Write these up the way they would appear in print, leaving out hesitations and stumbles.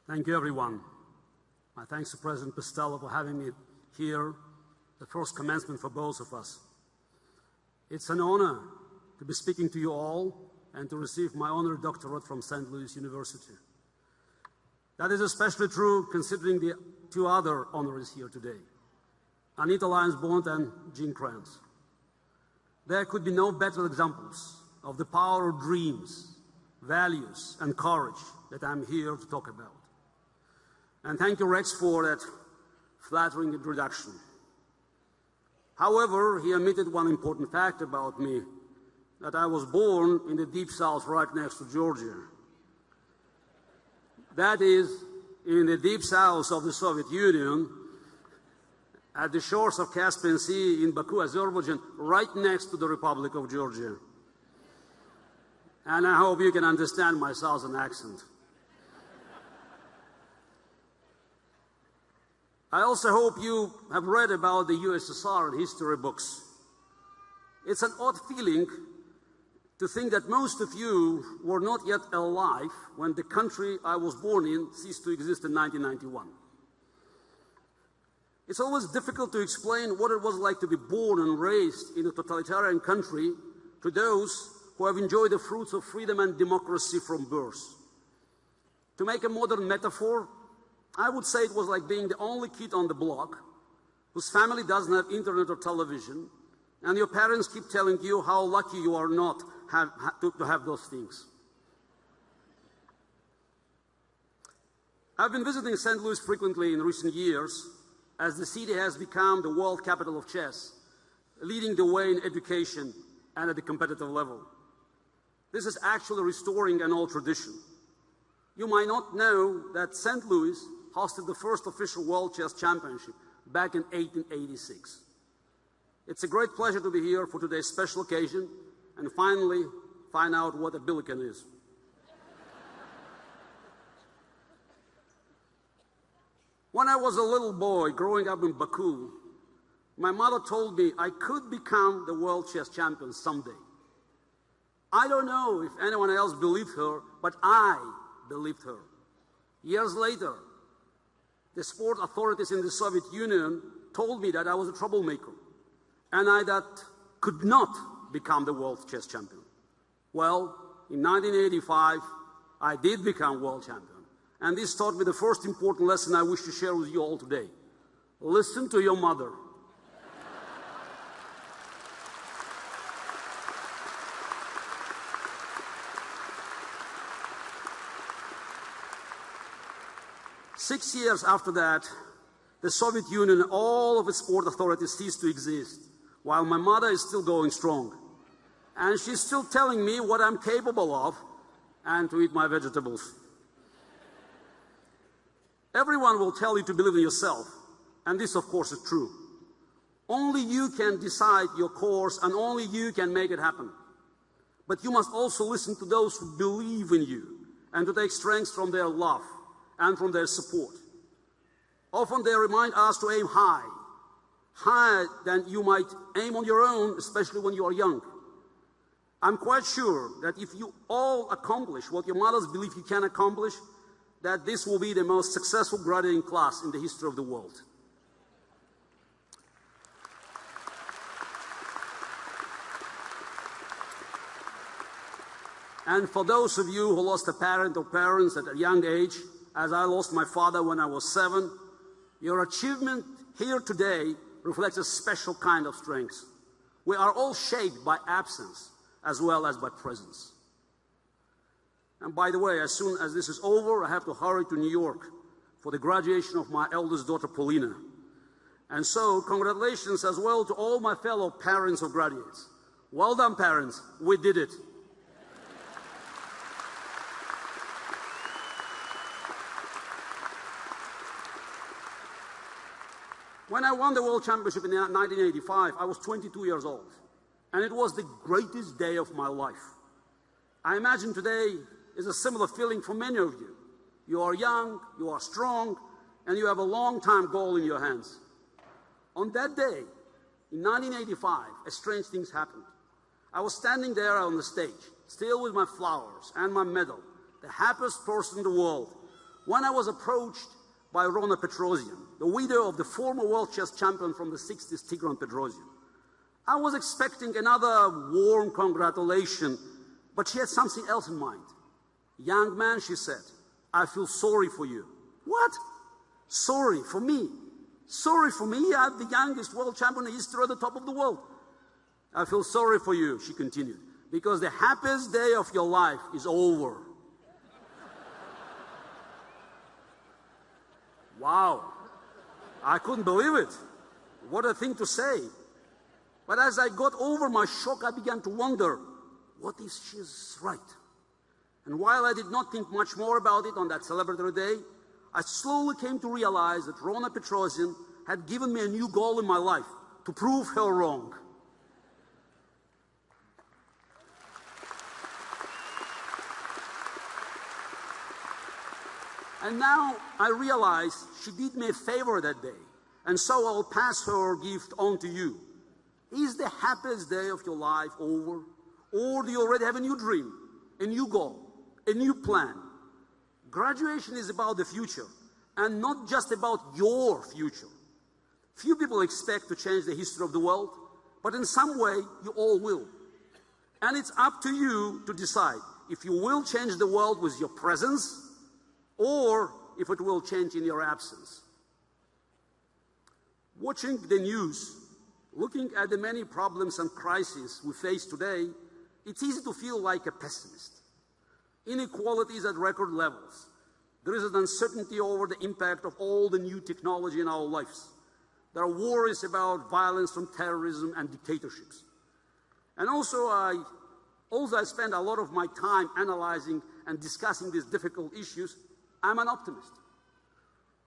Thank you, everyone. My thanks to President Pistello for having me here, the first commencement for both of us. It's an honor to be speaking to you all and to receive my honorary doctorate from St. Louis University. That is especially true considering the two other honorees here today, Anita Lyons-Bond and Jean Kranz. There could be no better examples of the power of dreams, values, and courage that I'm here to talk about. And thank you, Rex, for that flattering introduction. However, he omitted one important fact about me, that I was born in the Deep South right next to Georgia. That is, in the Deep South of the Soviet Union, at the shores of Caspian Sea in Baku, Azerbaijan, right next to the Republic of Georgia. And I hope you can understand my southern accent. I also hope you have read about the USSR in history books. It's an odd feeling to think that most of you were not yet alive when the country I was born in ceased to exist in 1991. It's always difficult to explain what it was like to be born and raised in a totalitarian country to those who have enjoyed the fruits of freedom and democracy from birth. To make a modern metaphor, I would say it was like being the only kid on the block whose family doesn't have internet or television, and your parents keep telling you how lucky you are not to have those things. I've been visiting St. Louis frequently in recent years as the city has become the world capital of chess, leading the way in education and at the competitive level. This is actually restoring an old tradition. You might not know that St. Louis hosted the first official World Chess Championship back in 1886. It's a great pleasure to be here for today's special occasion and finally find out what a billiken is. When I was a little boy growing up in Baku, my mother told me I could become the world chess champion someday. I don't know if anyone else believed her, but I believed her. Years later, the sport authorities in the Soviet Union told me that I was a troublemaker and I that could not become the world chess champion. Well, in 1985, I did become world champion. And this taught me the first important lesson I wish to share with you all today. Listen to your mother. Six years after that, the Soviet Union and all of its sport authorities ceased to exist, while my mother is still going strong. And she's still telling me what I'm capable of and to eat my vegetables. Everyone will tell you to believe in yourself, and this, of course, is true. Only you can decide your course, and only you can make it happen. But you must also listen to those who believe in you and to take strength from their love and from their support. Often they remind us to aim high, higher than you might aim on your own, especially when you are young. I'm quite sure that if you all accomplish what your mothers believe you can accomplish, that this will be the most successful graduating class in the history of the world. And for those of you who lost a parent or parents at a young age, as I lost my father when I was 7, your achievement here today reflects a special kind of strength. We are all shaped by absence as well as by presence. And by the way, as soon as this is over, I have to hurry to New York for the graduation of my eldest daughter, Paulina. And so, congratulations as well to all my fellow parents of graduates. Well done, parents. We did it. When I won the World Championship in 1985, I was 22 years old. And it was the greatest day of my life. I imagine today is a similar feeling for many of you. You are young, you are strong, and you have a long-time goal in your hands. On that day, in 1985, strange things happened. I was standing there on the stage, still with my flowers and my medal, the happiest person in the world, when I was approached by Rona Petrosian, the widow of the former world chess champion from the 60s, Tigran Petrosian. I was expecting another warm congratulation, but she had something else in mind. "Young man," she said, "I feel sorry for you." What? Sorry for me? Sorry for me? I'm the youngest world champion in history at the top of the world. "I feel sorry for you," she continued, "because the happiest day of your life is over." Wow. I couldn't believe it. What a thing to say. But as I got over my shock, I began to wonder, what if she's right? And while I did not think much more about it on that celebratory day, I slowly came to realize that Rona Petrosian had given me a new goal in my life, to prove her wrong. And now I realize she did me a favor that day, and so I'll pass her gift on to you. Is the happiest day of your life over? Or do you already have a new dream, a new goal, a new plan? Graduation is about the future, and not just about your future. Few people expect to change the history of the world, but in some way you all will. And it's up to you to decide if you will change the world with your presence, or if it will change in your absence. Watching the news, looking at the many problems and crises we face today, it's easy to feel like a pessimist. Inequality is at record levels. There is an uncertainty over the impact of all the new technology in our lives. There are worries about violence from terrorism and dictatorships. And also I spend a lot of my time analyzing and discussing these difficult issues. I'm an optimist.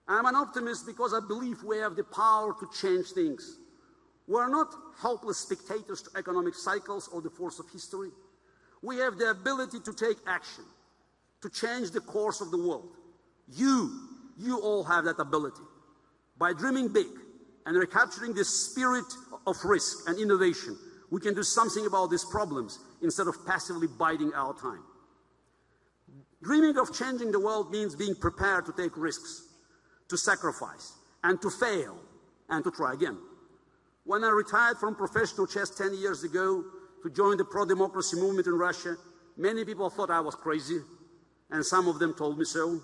I'm an optimist because I believe we have the power to change things. We're not helpless spectators to economic cycles or the force of history. We have the ability to take action, to change the course of the world. You all have that ability. By dreaming big and recapturing the spirit of risk and innovation, we can do something about these problems instead of passively biding our time. Dreaming of changing the world means being prepared to take risks, to sacrifice, and to fail, and to try again. When I retired from professional chess 10 years ago to join the pro-democracy movement in Russia, many people thought I was crazy, and some of them told me so.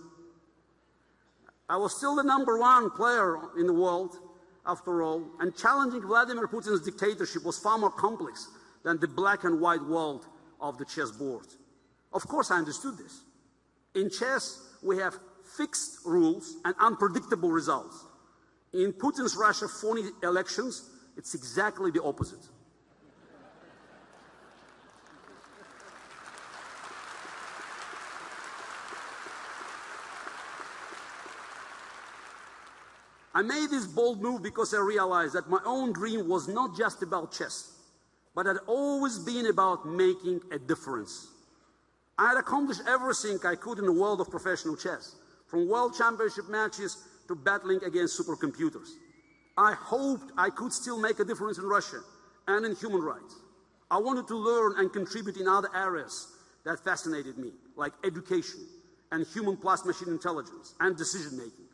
I was still the #1 player in the world, after all, and challenging Vladimir Putin's dictatorship was far more complex than the black and white world of the chessboard. Of course, I understood this. In chess, we have fixed rules and unpredictable results. In Putin's Russia phony elections, it's exactly the opposite. I made this bold move because I realized that my own dream was not just about chess, but had always been about making a difference. I had accomplished everything I could in the world of professional chess, from world championship matches to battling against supercomputers. I hoped I could still make a difference in Russia and in human rights. I wanted to learn and contribute in other areas that fascinated me, like education and human plus machine intelligence and decision-making.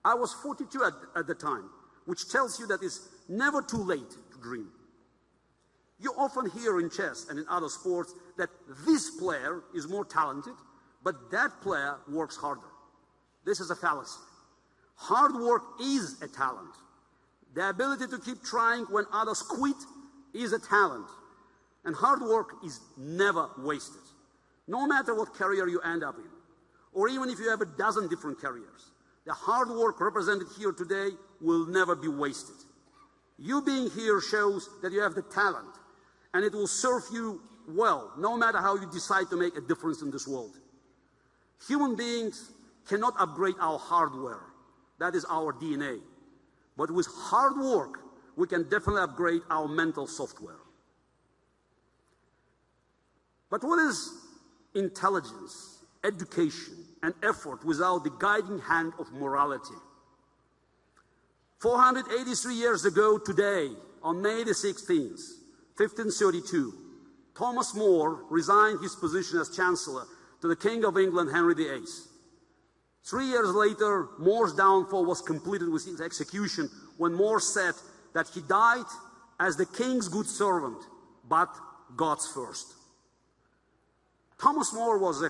I was 42 at the time, which tells you that it's never too late to dream. You often hear in chess and in other sports that this player is more talented, but that player works harder. This is a fallacy. Hard work is a talent. The ability to keep trying when others quit is a talent. And hard work is never wasted, no matter what career you end up in, or even if you have a dozen different careers. The hard work represented here today will never be wasted. You being here shows that you have the talent, and it will serve you well, no matter how you decide to make a difference in this world. Human beings cannot upgrade our hardware. That is our DNA. But with hard work, we can definitely upgrade our mental software. But what is intelligence, education, and effort without the guiding hand of morality? 483 years ago today, on May the 16th, 1532, Thomas More resigned his position as Chancellor to the King of England, Henry VIII. 3 years later, More's downfall was completed with his execution when More said that he died as the king's good servant, but God's first. Thomas More was a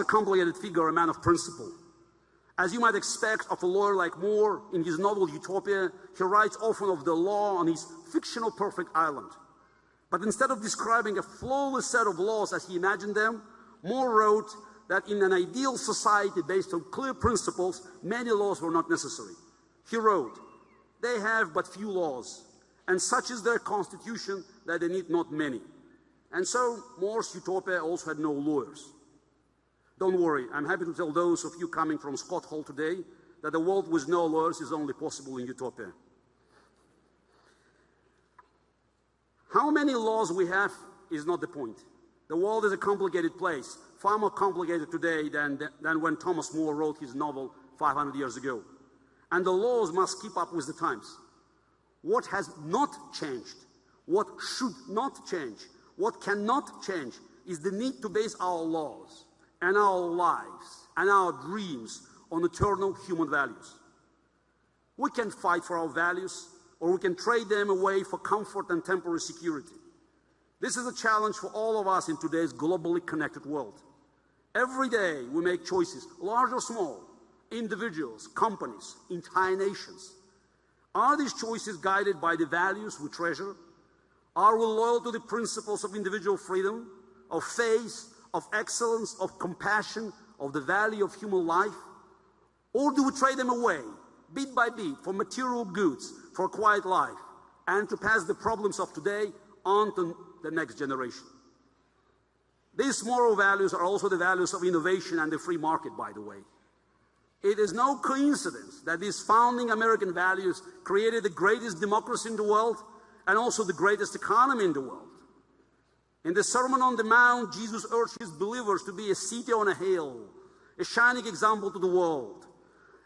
complicated figure, a man of principle. As you might expect of a lawyer like More, in his novel Utopia, he writes often of the law on his fictional perfect island. But instead of describing a flawless set of laws as he imagined them, More wrote that in an ideal society based on clear principles, many laws were not necessary. He wrote, "They have but few laws, and such is their constitution that they need not many." And so More's Utopia also had no lawyers. Don't worry, I'm happy to tell those of you coming from Scott Hall today that a world with no lawyers is only possible in Utopia. How many laws we have is not the point. The world is a complicated place, far more complicated today than when Thomas More wrote his novel 500 years ago. And the laws must keep up with the times. What has not changed, what should not change, what cannot change is the need to base our laws and our lives and our dreams on eternal human values. We can fight for our values, or we can trade them away for comfort and temporary security. This is a challenge for all of us in today's globally connected world. Every day we make choices, large or small, individuals, companies, entire nations. Are these choices guided by the values we treasure? Are we loyal to the principles of individual freedom, of faith, of excellence, of compassion, of the value of human life? Or do we trade them away, bit by bit, for material goods, for a quiet life, and to pass the problems of today on to the next generation? These moral values are also the values of innovation and the free market, by the way. It is no coincidence that these founding American values created the greatest democracy in the world and also the greatest economy in the world. In the Sermon on the Mount, Jesus urged his believers to be a city on a hill, a shining example to the world,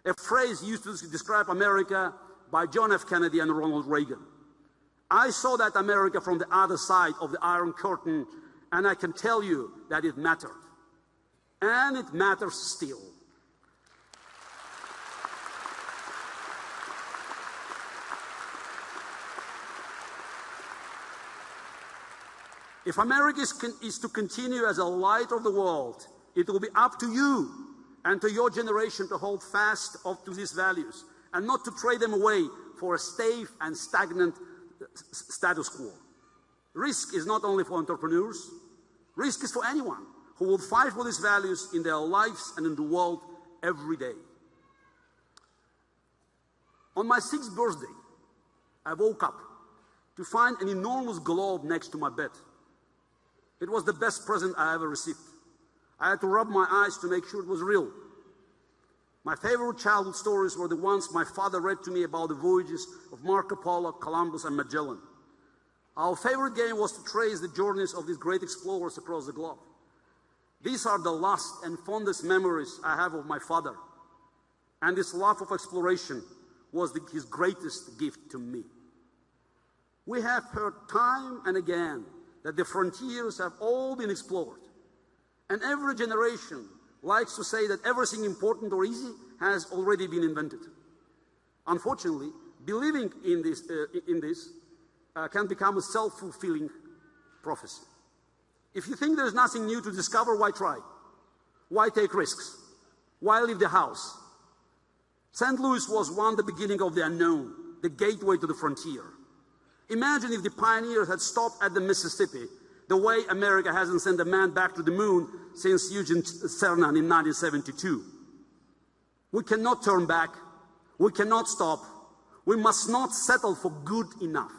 a phrase used to describe America by John F. Kennedy and Ronald Reagan. I saw that America from the other side of the Iron Curtain, and I can tell you that it mattered. And it matters still. If America is to continue as a light of the world, it will be up to you and to your generation to hold fast to these values and not to trade them away for a safe and stagnant status quo. Risk is not only for entrepreneurs, risk is for anyone who will fight for these values in their lives and in the world every day. On my 6th birthday, I woke up to find an enormous globe next to my bed. It was the best present I ever received. I had to rub my eyes to make sure it was real. My favorite childhood stories were the ones my father read to me about the voyages of Marco Polo, Columbus, and Magellan. Our favorite game was to trace the journeys of these great explorers across the globe. These are the last and fondest memories I have of my father. And this love of exploration was his greatest gift to me. We have heard time and again that the frontiers have all been explored. And every generation likes to say that everything important or easy has already been invented. Unfortunately, believing in this can become a self-fulfilling prophecy. If you think there's nothing new to discover, why try? Why take risks? Why leave the house? St. Louis was once the beginning of the unknown, the gateway to the frontier. Imagine if the pioneers had stopped at the Mississippi, the way America hasn't sent a man back to the moon since Eugene Cernan in 1972. We cannot turn back. We cannot stop. We must not settle for good enough.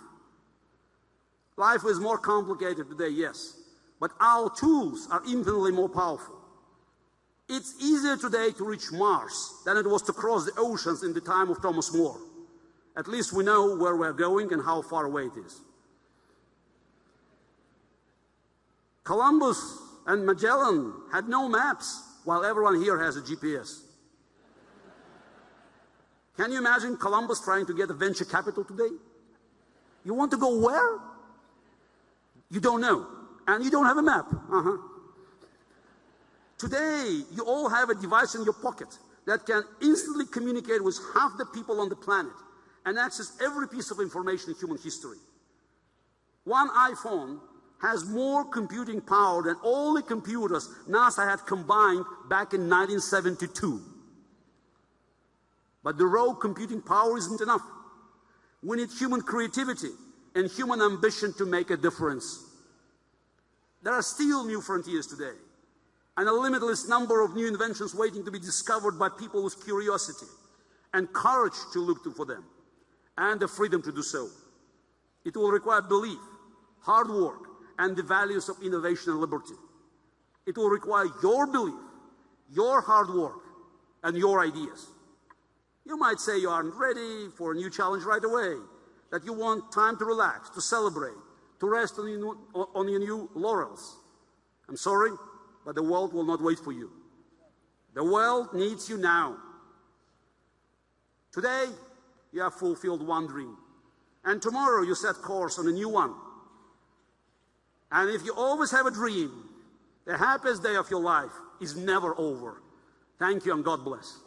Life is more complicated today, yes, but our tools are infinitely more powerful. It's easier today to reach Mars than it was to cross the oceans in the time of Thomas More. At least we know where we're going and how far away it is. Columbus and Magellan had no maps, while everyone here has a GPS. Can you imagine Columbus trying to get a venture capital today? You want to go where? You don't know. And you don't have a map. Today, you all have a device in your pocket that can instantly communicate with half the people on the planet and access every piece of information in human history. One iPhone has more computing power than all the computers NASA had combined back in 1972. But the raw computing power isn't enough. We need human creativity and human ambition to make a difference. There are still new frontiers today, and a limitless number of new inventions waiting to be discovered by people with curiosity and courage to look for them, and the freedom to do so. It will require belief, hard work, and the values of innovation and liberty. It will require your belief, your hard work, and your ideas. You might say you aren't ready for a new challenge right away, that you want time to relax, to celebrate, to rest on your new laurels. I'm sorry, but the world will not wait for you. The world needs you now. Today, you have fulfilled one dream, and tomorrow you set course on a new one. And if you always have a dream, the happiest day of your life is never over. Thank you and God bless.